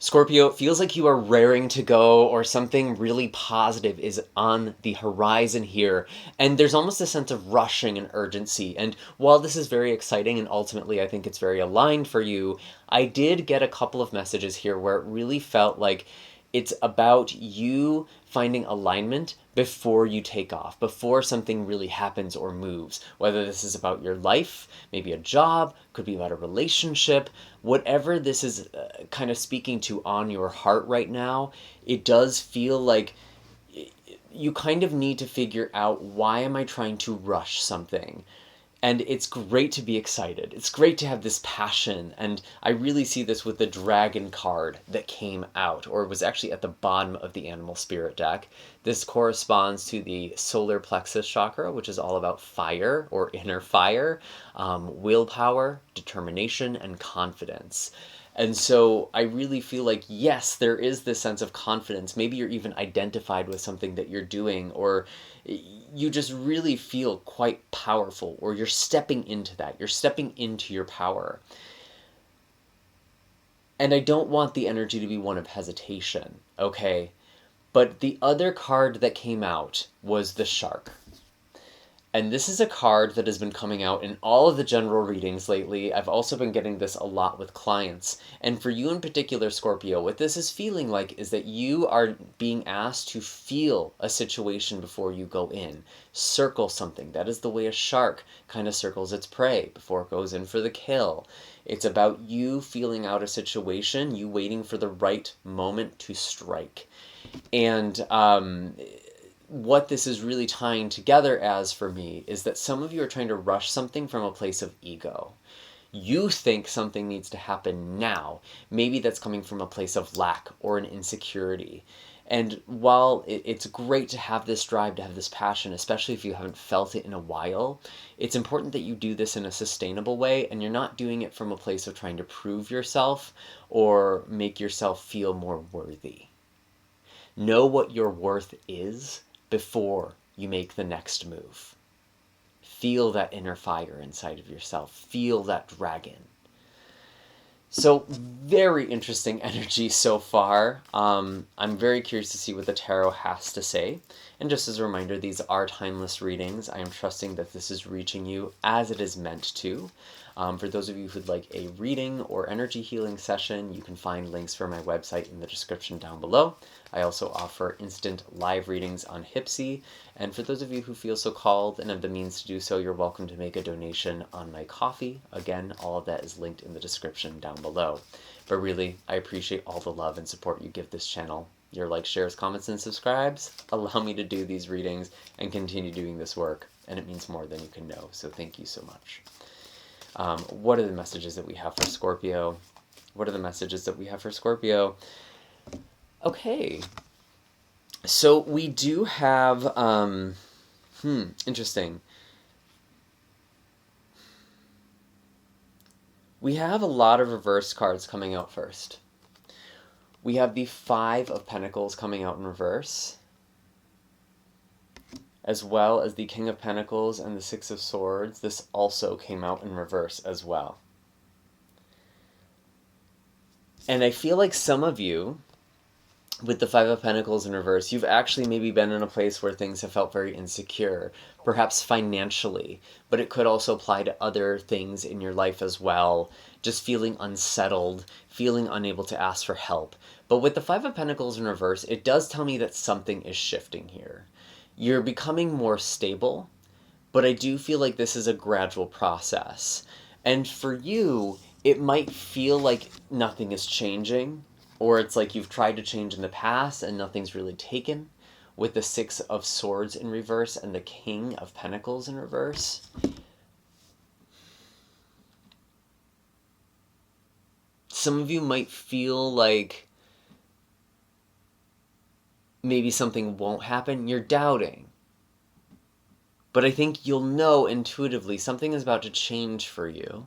Scorpio, it feels like you are raring to go or something really positive is on the horizon here. And there's almost a sense of rushing and urgency. And while this is very exciting and ultimately I think it's very aligned for you, I did get a couple of messages here where it really felt like it's about you finding alignment before you take off, before something really happens or moves. Whether this is about your life, maybe a job, could be about a relationship, whatever this is kind of speaking to on your heart right now, it does feel like you kind of need to figure out, why am I trying to rush something? And it's great to be excited. It's great to have this passion. And I really see this with the dragon card that came out, or was actually at the bottom of the animal spirit deck. This corresponds to the solar plexus chakra, which is all about fire or inner fire, willpower, determination, and confidence. And so I really feel like, yes, there is this sense of confidence. Maybe you're even identified with something that you're doing, or you just really feel quite powerful, or you're stepping into that. You're stepping into your power. And I don't want the energy to be one of hesitation, okay? But the other card that came out was the shark. And this is a card that has been coming out in all of the general readings lately. I've also been getting this a lot with clients. And for you in particular, Scorpio, what this is feeling like is that you are being asked to feel a situation before you go in. Circle something. That is the way a shark kind of circles its prey before it goes in for the kill. It's about you feeling out a situation, you waiting for the right moment to strike. And what this is really tying together as for me is that some of you are trying to rush something from a place of ego. You think something needs to happen now. Maybe that's coming from a place of lack or an insecurity. And while it's great to have this drive, to have this passion, especially if you haven't felt it in a while, it's important that you do this in a sustainable way, and you're not doing it from a place of trying to prove yourself or make yourself feel more worthy. Know what your worth is before you make the next move. Feel that inner fire inside of yourself. Feel that dragon. So, very interesting energy so far. I'm very curious to see what the tarot has to say. And just as a reminder, these are timeless readings. I am trusting that this is reaching you as it is meant to. For those of you who'd like a reading or energy healing session, you can find links for my website in the description down below. I also offer instant live readings on Hipsy. And for those of you who feel so called and have the means to do so, you're welcome to make a donation on my Ko-fi. Again, all of that is linked in the description down below. But really, I appreciate all the love and support you give this channel. Your likes, shares, comments, and subscribes allow me to do these readings and continue doing this work. And it means more than you can know. So thank you so much. What are the messages that we have for Scorpio? What are the messages that we have for Scorpio? Okay. So we do have, interesting. We have a lot of reverse cards coming out first. We have the Five of Pentacles coming out in reverse, as well as the King of Pentacles and the Six of Swords. This also came out in reverse as well. And I feel like some of you, with the Five of Pentacles in reverse, you've actually maybe been in a place where things have felt very insecure, perhaps financially, but it could also apply to other things in your life as well. Just feeling unsettled, feeling unable to ask for help. But with the Five of Pentacles in reverse, it does tell me that something is shifting here. You're becoming more stable, but I do feel like this is a gradual process. And for you, it might feel like nothing is changing, or it's like you've tried to change in the past and nothing's really taken, with the Six of Swords in reverse and the King of Pentacles in reverse. Some of you might feel like maybe something won't happen. You're doubting. But I think you'll know intuitively something is about to change for you.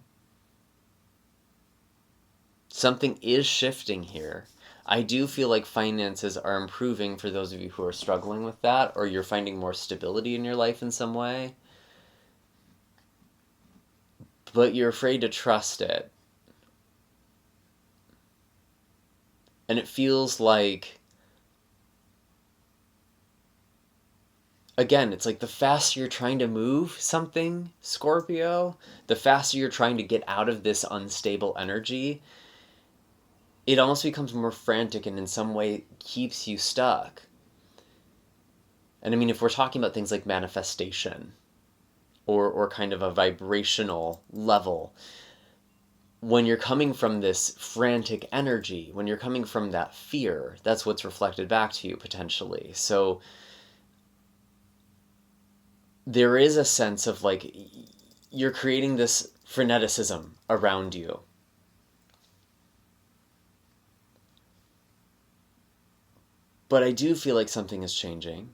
Something is shifting here. I do feel like finances are improving for those of you who are struggling with that, or you're finding more stability in your life in some way. But you're afraid to trust it. And it feels like, again, it's like the faster you're trying to move something, Scorpio, the faster you're trying to get out of this unstable energy, it almost becomes more frantic and in some way keeps you stuck. And I mean, if we're talking about things like manifestation or kind of a vibrational level, when you're coming from this frantic energy, when you're coming from that fear, that's what's reflected back to you potentially. So there is a sense of like you're creating this freneticism around you. But I do feel like something is changing.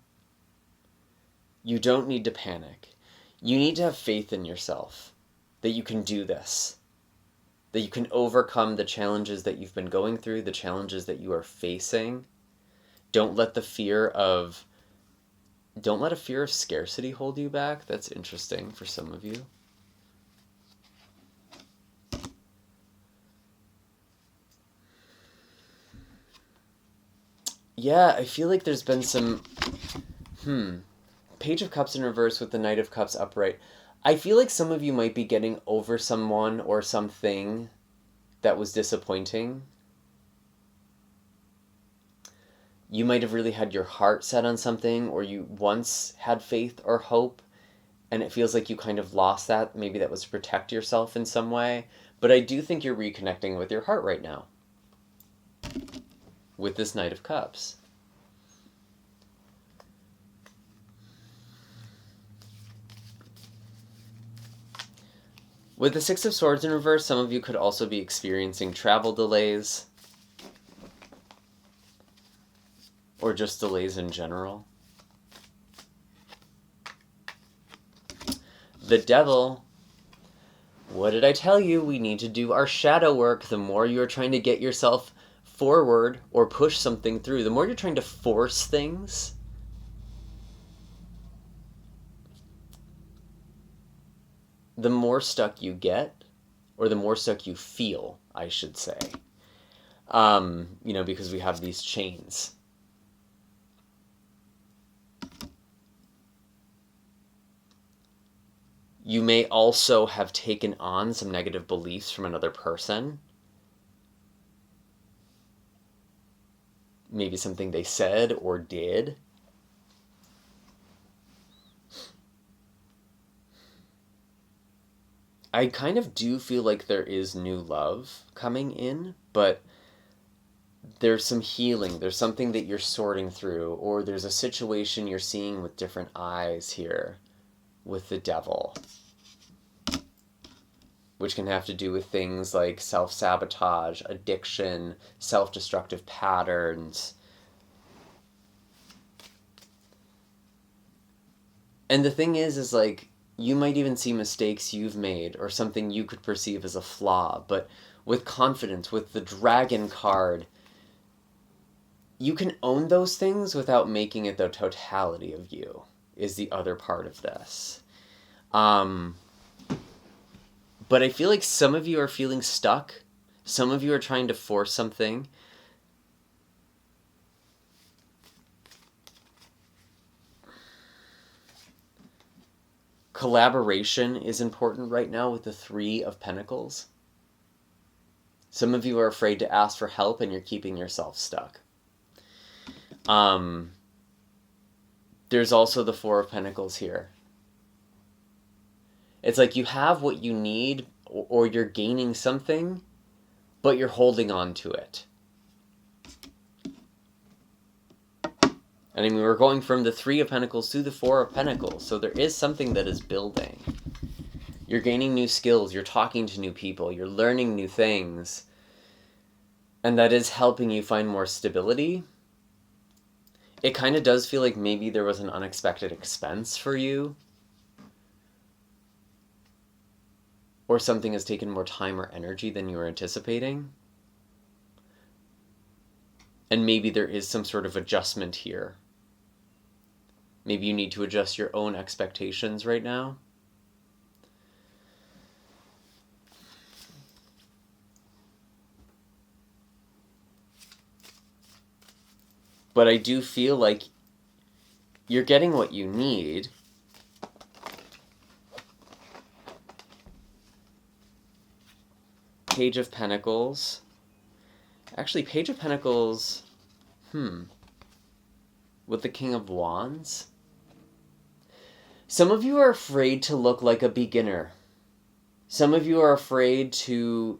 You don't need to panic. You need to have faith in yourself that you can do this, that you can overcome the challenges that you've been going through, the challenges that you are facing. Don't let a fear of scarcity hold you back. That's interesting for some of you. Yeah, I feel like there's been some Page of Cups in reverse with the Knight of Cups upright. I feel like some of you might be getting over someone or something that was disappointing. You might have really had your heart set on something, or you once had faith or hope, and it feels like you kind of lost that. Maybe that was to protect yourself in some way. But I do think you're reconnecting with your heart right now with this Knight of Cups. With the Six of Swords in reverse, some of you could also be experiencing travel delays, or just delays in general. The Devil, what did I tell you? We need to do our shadow work. The more you're trying to get yourself forward or push something through, the more you're trying to force things, the more stuck you get, or the more stuck you feel, I should say. Because we have these chains. You may also have taken on some negative beliefs from another person. Maybe something they said or did. I kind of do feel like there is new love coming in, but there's some healing. There's something that you're sorting through, or there's a situation you're seeing with different eyes here with the Devil, which can have to do with things like self-sabotage, addiction, self-destructive patterns. And the thing is like, you might even see mistakes you've made or something you could perceive as a flaw, but with confidence, with the Dragon card, you can own those things without making it the totality of you, is the other part of this. But I feel like some of you are feeling stuck. Some of you are trying to force something. Collaboration is important right now with the Three of Pentacles. Some of you are afraid to ask for help and you're keeping yourself stuck. There's also the Four of Pentacles here. It's like you have what you need, or you're gaining something, but you're holding on to it. And I mean, we're going from the Three of Pentacles to the Four of Pentacles, so there is something that is building. You're gaining new skills, you're talking to new people, you're learning new things, and that is helping you find more stability. It kind of does feel like maybe there was an unexpected expense for you, or something has taken more time or energy than you were anticipating. And maybe there is some sort of adjustment here. Maybe you need to adjust your own expectations right now. But I do feel like you're getting what you need. Page of Pentacles. Actually, Page of Pentacles, with the King of Wands. Some of you are afraid to look like a beginner. Some of you are afraid to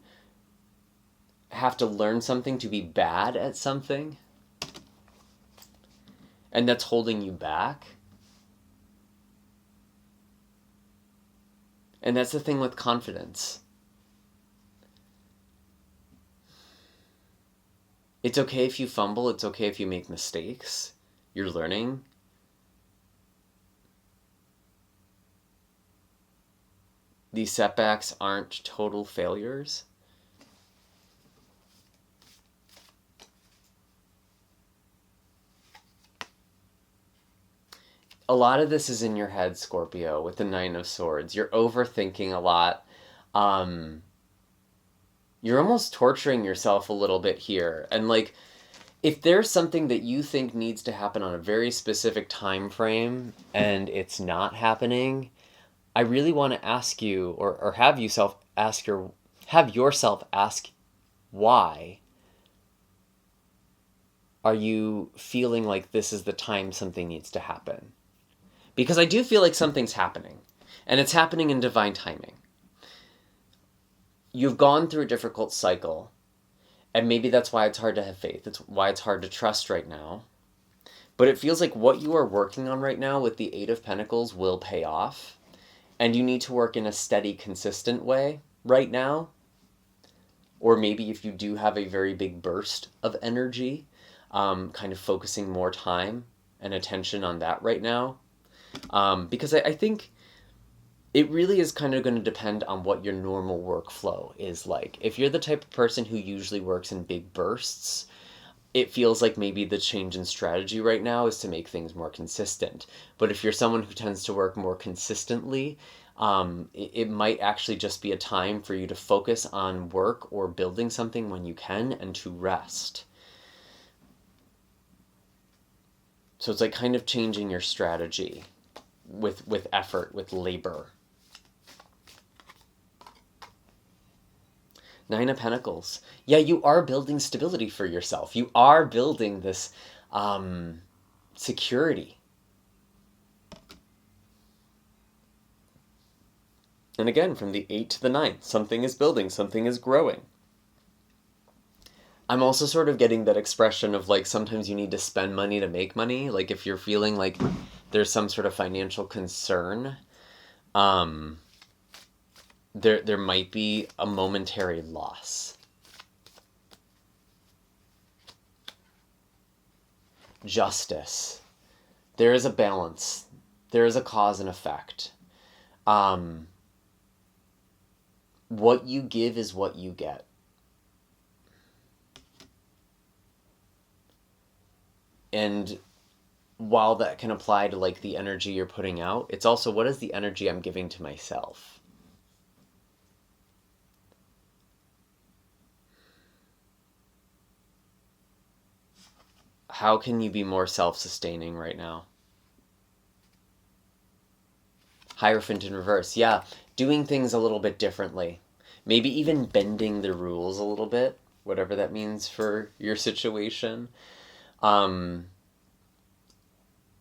have to learn something, to be bad at something. And that's holding you back. And that's the thing with confidence. It's okay if you fumble. It's okay if you make mistakes. You're learning. These setbacks aren't total failures. A lot of this is in your head, Scorpio, with the Nine of Swords. You're overthinking a lot. You're almost torturing yourself a little bit here. And like, if there's something that you think needs to happen on a very specific time frame and it's not happening, I really want to ask you, or have yourself ask why are you feeling like this is the time something needs to happen? Because I do feel like something's happening, and it's happening in divine timing. You've gone through a difficult cycle, and maybe that's why it's hard to have faith. It's why it's hard to trust right now. But it feels like what you are working on right now with the Eight of Pentacles will pay off, and you need to work in a steady, consistent way right now. Or maybe if you do have a very big burst of energy, kind of focusing more time and attention on that right now. Because I think it really is kind of going to depend on what your normal workflow is like. If you're the type of person who usually works in big bursts, it feels like maybe the change in strategy right now is to make things more consistent. But if you're someone who tends to work more consistently, it might actually just be a time for you to focus on work or building something when you can and to rest. So it's like kind of changing your strategy with effort, with labor. Nine of Pentacles. Yeah, you are building stability for yourself. You are building this security. And again, from the 8 to the 9, something is building, something is growing. I'm also sort of getting that expression of like sometimes you need to spend money to make money. Like if you're feeling like there's some sort of financial concern, there might be a momentary loss. Justice. There is a balance. There is a cause and effect. What you give is what you get. And while that can apply to like the energy you're putting out, it's also what is the energy I'm giving to myself? How can you be more self-sustaining right now? Hierophant in reverse. Yeah, doing things a little bit differently. Maybe even bending the rules a little bit, whatever that means for your situation.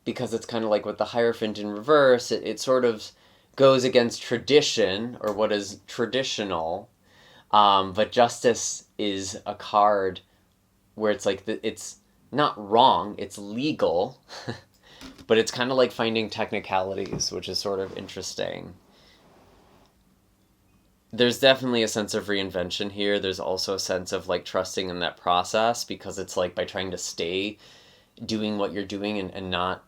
Because it's kind of like with the Hierophant in reverse, it sort of goes against tradition, or what is traditional. But Justice is a card where it's like, it's not wrong, it's legal, but it's kind of like finding technicalities, which is sort of interesting. There's definitely a sense of reinvention here. There's also a sense of like trusting in that process, because it's like by trying to stay doing what you're doing and not...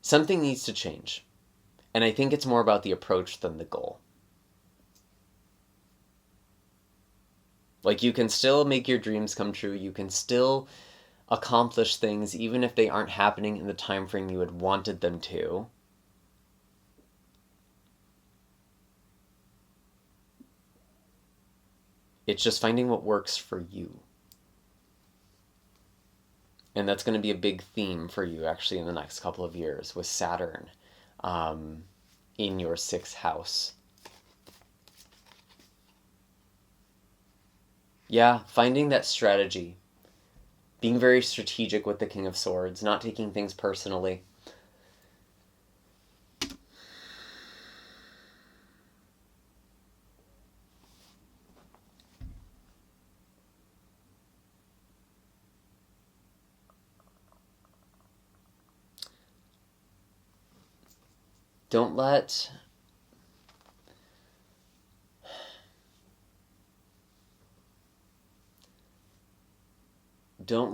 Something needs to change. And I think it's more about the approach than the goal. Like, you can still make your dreams come true. You can still accomplish things even if they aren't happening in the time frame you had wanted them to. It's just finding what works for you. And that's going to be a big theme for you actually in the next couple of years with Saturn in your 6th house. Yeah, finding that strategy. Being very strategic with the King of Swords, not taking things personally. Don't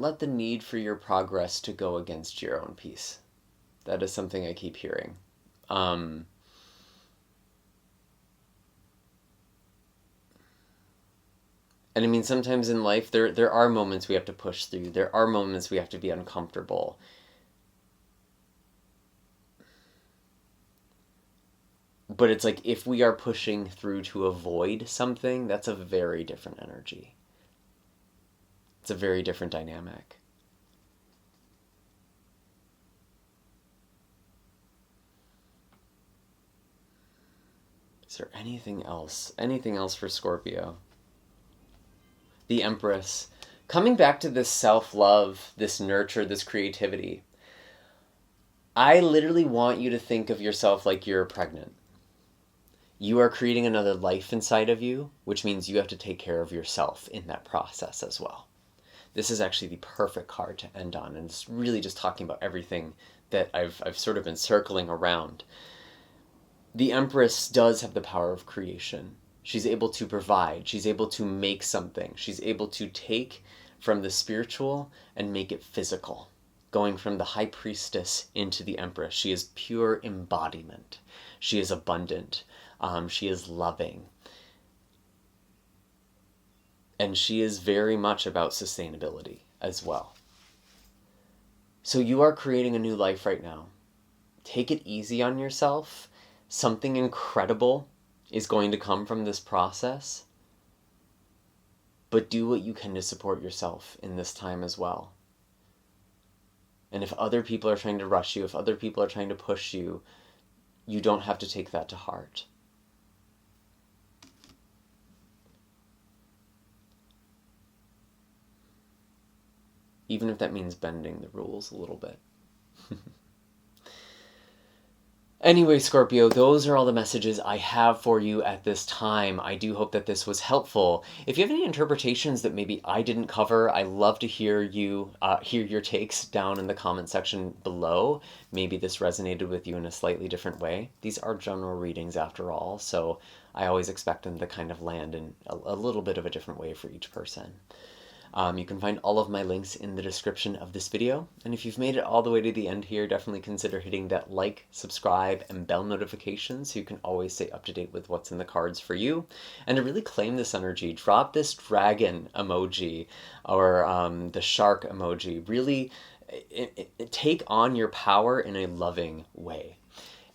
let the need for your progress to go against your own peace. That is something I keep hearing. And I mean, sometimes in life, there are moments we have to push through. There are moments we have to be uncomfortable. But it's like, if we are pushing through to avoid something, that's a very different energy. It's a very different dynamic. Is there anything else? Anything else for Scorpio? The Empress. Coming back to this self-love, this nurture, this creativity. I literally want you to think of yourself like you're pregnant. You are creating another life inside of you, which means you have to take care of yourself in that process as well. This is actually the perfect card to end on, and it's really just talking about everything that I've sort of been circling around. The Empress does have the power of creation. She's able to provide. She's able to make something. She's able to take from the spiritual and make it physical. Going from the High Priestess into the Empress. She is pure embodiment. She is abundant. She is loving. And she is very much about sustainability as well. So you are creating a new life right now. Take it easy on yourself. Something incredible is going to come from this process. But do what you can to support yourself in this time as well. And if other people are trying to rush you, if other people are trying to push you, you don't have to take that to heart. Even if that means bending the rules a little bit. Anyway, Scorpio, those are all the messages I have for you at this time. I do hope that this was helpful. If you have any interpretations that maybe I didn't cover, I love to hear your takes down in the comment section below. Maybe this resonated with you in a slightly different way. These are general readings after all, so I always expect them to kind of land in a little bit of a different way for each person. You can find all of my links in the description of this video. And if you've made it all the way to the end here, definitely consider hitting that like, subscribe, and bell notification so you can always stay up to date with what's in the cards for you. And to really claim this energy, drop this dragon emoji or the shark emoji. Really take on your power in a loving way.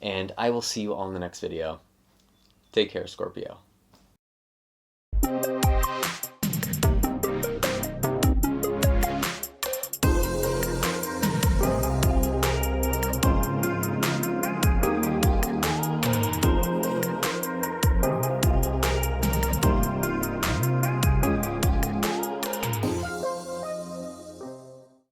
And I will see you all in the next video. Take care, Scorpio.